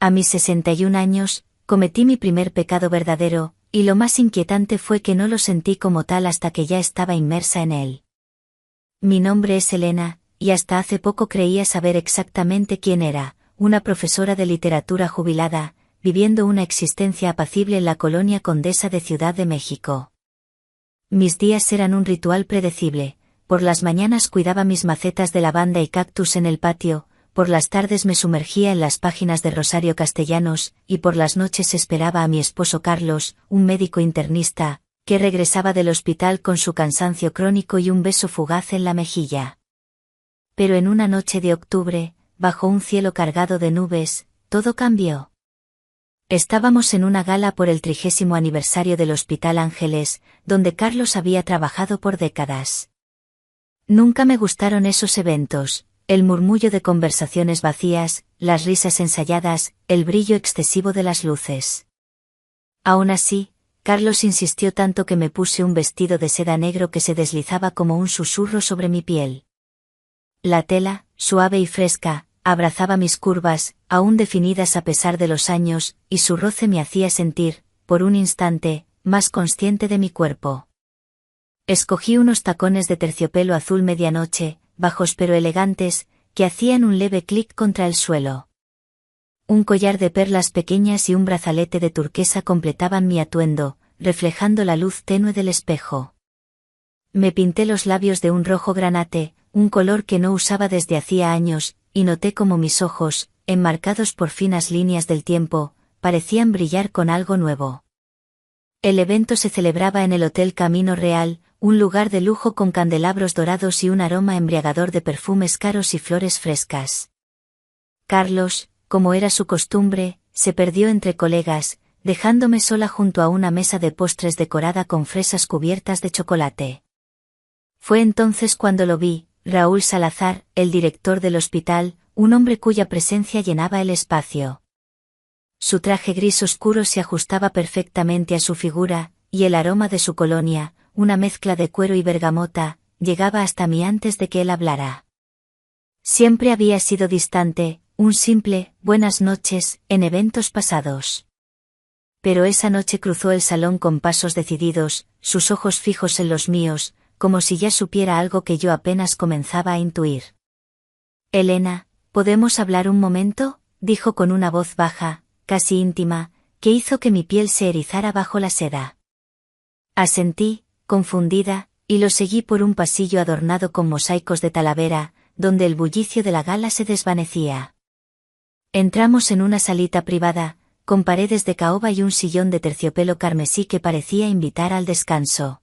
A mis 61 años, cometí mi primer pecado verdadero, y lo más inquietante fue que no lo sentí como tal hasta que ya estaba inmersa en él. Mi nombre es Elena, y hasta hace poco creía saber exactamente quién era, una profesora de literatura jubilada, viviendo una existencia apacible en la colonia Condesa de Ciudad de México. Mis días eran un ritual predecible. Por las mañanas cuidaba mis macetas de lavanda y cactus en el patio, por las tardes me sumergía en las páginas de Rosario Castellanos, y por las noches esperaba a mi esposo Carlos, un médico internista, que regresaba del hospital con su cansancio crónico y un beso fugaz en la mejilla. Pero en una noche de octubre, bajo un cielo cargado de nubes, todo cambió. Estábamos en una gala por el 30º aniversario del Hospital Ángeles, donde Carlos había trabajado por décadas. Nunca me gustaron esos eventos, el murmullo de conversaciones vacías, las risas ensayadas, el brillo excesivo de las luces. Aún así, Carlos insistió tanto que me puse un vestido de seda negro que se deslizaba como un susurro sobre mi piel. La tela, suave y fresca, abrazaba mis curvas, aún definidas a pesar de los años, y su roce me hacía sentir, por un instante, más consciente de mi cuerpo. Escogí unos tacones de terciopelo azul medianoche, bajos pero elegantes, que hacían un leve clic contra el suelo. Un collar de perlas pequeñas y un brazalete de turquesa completaban mi atuendo, reflejando la luz tenue del espejo. Me pinté los labios de un rojo granate, un color que no usaba desde hacía años, y noté como mis ojos, enmarcados por finas líneas del tiempo, parecían brillar con algo nuevo. El evento se celebraba en el Hotel Camino Real, un lugar de lujo con candelabros dorados y un aroma embriagador de perfumes caros y flores frescas. Carlos, como era su costumbre, se perdió entre colegas, dejándome sola junto a una mesa de postres decorada con fresas cubiertas de chocolate. Fue entonces cuando lo vi, Raúl Salazar, el director del hospital, un hombre cuya presencia llenaba el espacio. Su traje gris oscuro se ajustaba perfectamente a su figura, y el aroma de su colonia, una mezcla de cuero y bergamota, llegaba hasta mí antes de que él hablara. Siempre había sido distante, un simple, buenas noches, en eventos pasados. Pero esa noche cruzó el salón con pasos decididos, sus ojos fijos en los míos, como si ya supiera algo que yo apenas comenzaba a intuir. Elena, ¿podemos hablar un momento?, dijo con una voz baja, casi íntima, que hizo que mi piel se erizara bajo la seda. Asentí, confundida, y lo seguí por un pasillo adornado con mosaicos de Talavera, donde el bullicio de la gala se desvanecía. Entramos en una salita privada, con paredes de caoba y un sillón de terciopelo carmesí que parecía invitar al descanso.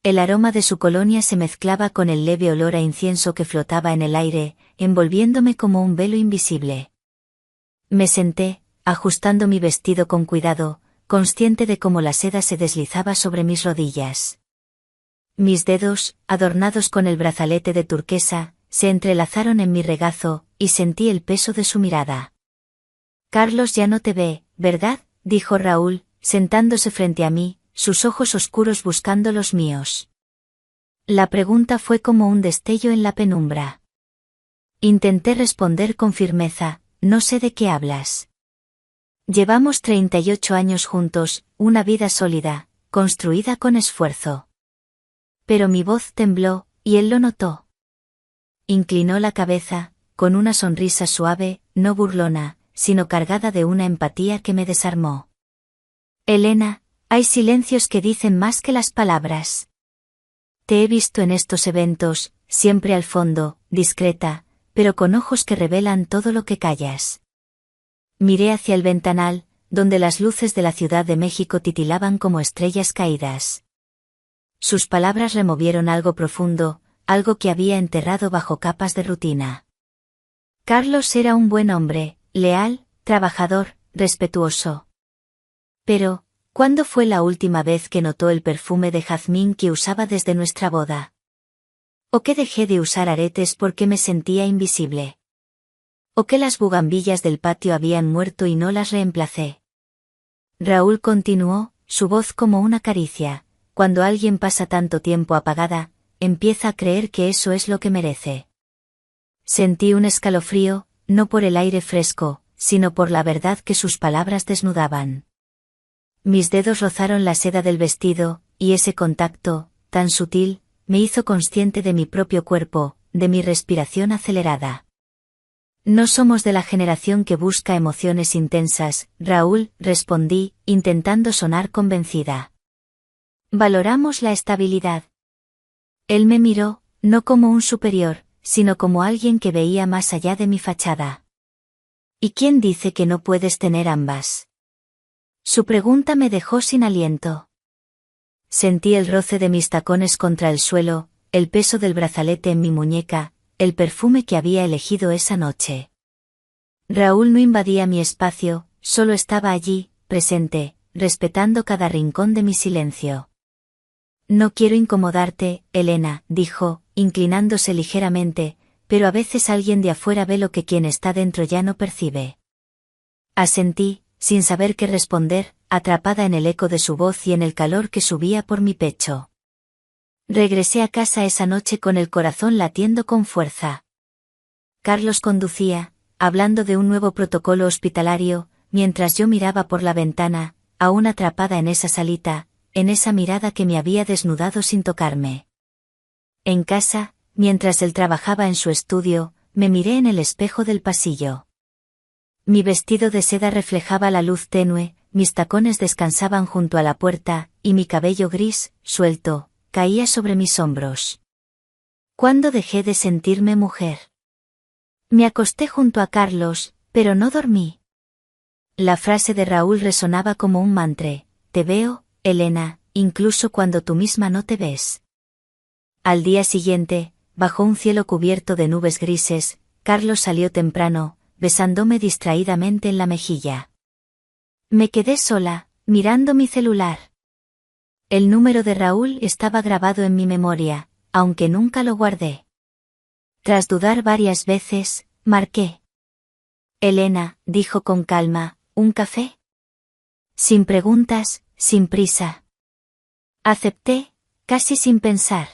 El aroma de su colonia se mezclaba con el leve olor a incienso que flotaba en el aire, envolviéndome como un velo invisible. Me senté, ajustando mi vestido con cuidado, consciente de cómo la seda se deslizaba sobre mis rodillas. Mis dedos, adornados con el brazalete de turquesa, se entrelazaron en mi regazo, y sentí el peso de su mirada. Carlos ya no te ve, ¿verdad?, dijo Raúl, sentándose frente a mí, sus ojos oscuros buscando los míos. La pregunta fue como un destello en la penumbra. Intenté responder con firmeza, no sé de qué hablas. Llevamos 38 años juntos, una vida sólida, construida con esfuerzo. Pero mi voz tembló, y él lo notó. Inclinó la cabeza, con una sonrisa suave, no burlona, sino cargada de una empatía que me desarmó. Elena, hay silencios que dicen más que las palabras. Te he visto en estos eventos, siempre al fondo, discreta, pero con ojos que revelan todo lo que callas. Miré hacia el ventanal, donde las luces de la Ciudad de México titilaban como estrellas caídas. Sus palabras removieron algo profundo, algo que había enterrado bajo capas de rutina. Carlos era un buen hombre, leal, trabajador, respetuoso. Pero, ¿cuándo fue la última vez que notó el perfume de jazmín que usaba desde nuestra boda? ¿O que dejé de usar aretes porque me sentía invisible? ¿O que las bugambillas del patio habían muerto y no las reemplacé? Raúl continuó, su voz como una caricia. Cuando alguien pasa tanto tiempo apagada, empieza a creer que eso es lo que merece. Sentí un escalofrío, no por el aire fresco, sino por la verdad que sus palabras desnudaban. Mis dedos rozaron la seda del vestido, y ese contacto, tan sutil, me hizo consciente de mi propio cuerpo, de mi respiración acelerada. No somos de la generación que busca emociones intensas, Raúl, respondí, intentando sonar convencida. Valoramos la estabilidad. Él me miró, no como un superior, sino como alguien que veía más allá de mi fachada. ¿Y quién dice que no puedes tener ambas? Su pregunta me dejó sin aliento. Sentí el roce de mis tacones contra el suelo, el peso del brazalete en mi muñeca, el perfume que había elegido esa noche. Raúl no invadía mi espacio, solo estaba allí, presente, respetando cada rincón de mi silencio. No quiero incomodarte, Elena, dijo, inclinándose ligeramente, pero a veces alguien de afuera ve lo que quien está dentro ya no percibe. Asentí, sin saber qué responder, atrapada en el eco de su voz y en el calor que subía por mi pecho. Regresé a casa esa noche con el corazón latiendo con fuerza. Carlos conducía, hablando de un nuevo protocolo hospitalario, mientras yo miraba por la ventana, aún atrapada en esa salita, en esa mirada que me había desnudado sin tocarme. En casa, mientras él trabajaba en su estudio, me miré en el espejo del pasillo. Mi vestido de seda reflejaba la luz tenue, mis tacones descansaban junto a la puerta, y mi cabello gris, suelto, caía sobre mis hombros. ¿Cuándo dejé de sentirme mujer? Me acosté junto a Carlos, pero no dormí. La frase de Raúl resonaba como un mantra: te veo, Elena, incluso cuando tú misma no te ves. Al día siguiente, bajo un cielo cubierto de nubes grises, Carlos salió temprano, besándome distraídamente en la mejilla. Me quedé sola, mirando mi celular. El número de Raúl estaba grabado en mi memoria, aunque nunca lo guardé. Tras dudar varias veces, marqué. Elena, dijo con calma, ¿un café? Sin preguntas, sin prisa. Acepté, casi sin pensar.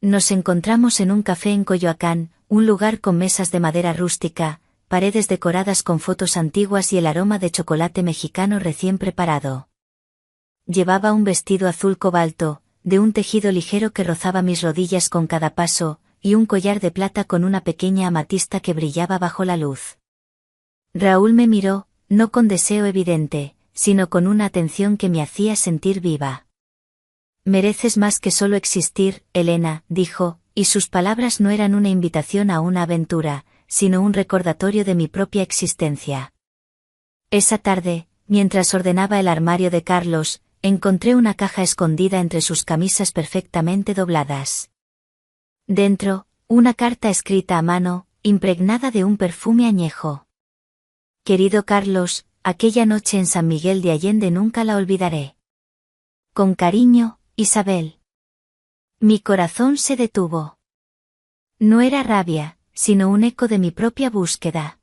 Nos encontramos en un café en Coyoacán, un lugar con mesas de madera rústica, paredes decoradas con fotos antiguas y el aroma de chocolate mexicano recién preparado. Llevaba un vestido azul cobalto, de un tejido ligero que rozaba mis rodillas con cada paso, y un collar de plata con una pequeña amatista que brillaba bajo la luz. Raúl me miró, no con deseo evidente, sino con una atención que me hacía sentir viva. Mereces más que solo existir, Elena, dijo, y sus palabras no eran una invitación a una aventura, sino un recordatorio de mi propia existencia. Esa tarde, mientras ordenaba el armario de Carlos, encontré una caja escondida entre sus camisas perfectamente dobladas. Dentro, una carta escrita a mano, impregnada de un perfume añejo. Querido Carlos, aquella noche en San Miguel de Allende nunca la olvidaré. Con cariño, Isabel. Mi corazón se detuvo. No era rabia, sino un eco de mi propia búsqueda.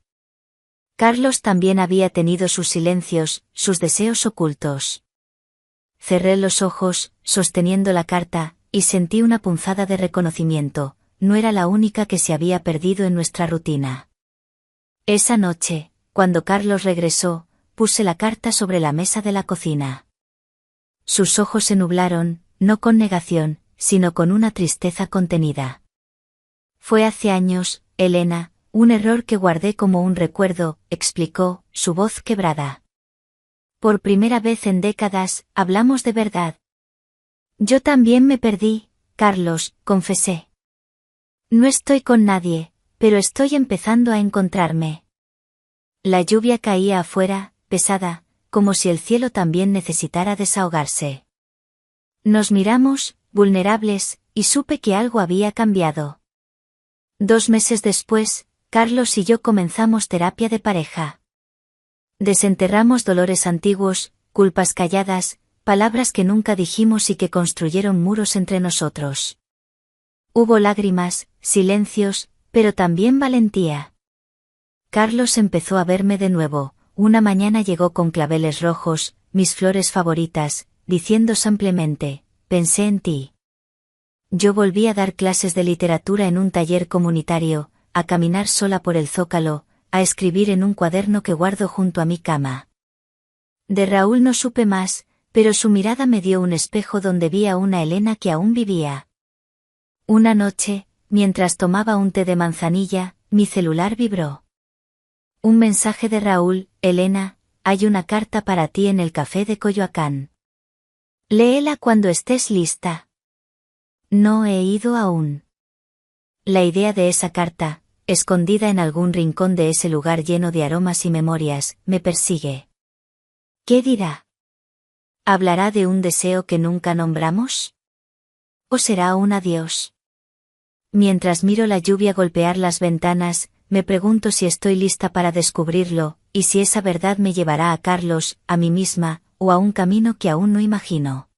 Carlos también había tenido sus silencios, sus deseos ocultos. Cerré los ojos, sosteniendo la carta, y sentí una punzada de reconocimiento, no era la única que se había perdido en nuestra rutina. Esa noche, cuando Carlos regresó, puse la carta sobre la mesa de la cocina. Sus ojos se nublaron, no con negación, sino con una tristeza contenida. Fue hace años, Elena, un error que guardé como un recuerdo, explicó, su voz quebrada. Por primera vez en décadas, hablamos de verdad. Yo también me perdí, Carlos, confesé. No estoy con nadie, pero estoy empezando a encontrarme. La lluvia caía afuera, pesada, como si el cielo también necesitara desahogarse. Nos miramos, vulnerables, y supe que algo había cambiado. 2 meses después, Carlos y yo comenzamos terapia de pareja. Desenterramos dolores antiguos, culpas calladas, palabras que nunca dijimos y que construyeron muros entre nosotros. Hubo lágrimas, silencios, pero también valentía. Carlos empezó a verme de nuevo, una mañana llegó con claveles rojos, mis flores favoritas, diciendo simplemente, pensé en ti. Yo volví a dar clases de literatura en un taller comunitario, a caminar sola por el Zócalo, a escribir en un cuaderno que guardo junto a mi cama. De Raúl no supe más, pero su mirada me dio un espejo donde vi a una Elena que aún vivía. Una noche, mientras tomaba un té de manzanilla, mi celular vibró. Un mensaje de Raúl: Elena, hay una carta para ti en el café de Coyoacán. Léela cuando estés lista. No he ido aún. La idea de esa carta, escondida en algún rincón de ese lugar lleno de aromas y memorias, me persigue. ¿Qué dirá? ¿Hablará de un deseo que nunca nombramos? ¿O será un adiós? Mientras miro la lluvia golpear las ventanas, me pregunto si estoy lista para descubrirlo, y si esa verdad me llevará a Carlos, a mí misma, o a un camino que aún no imagino.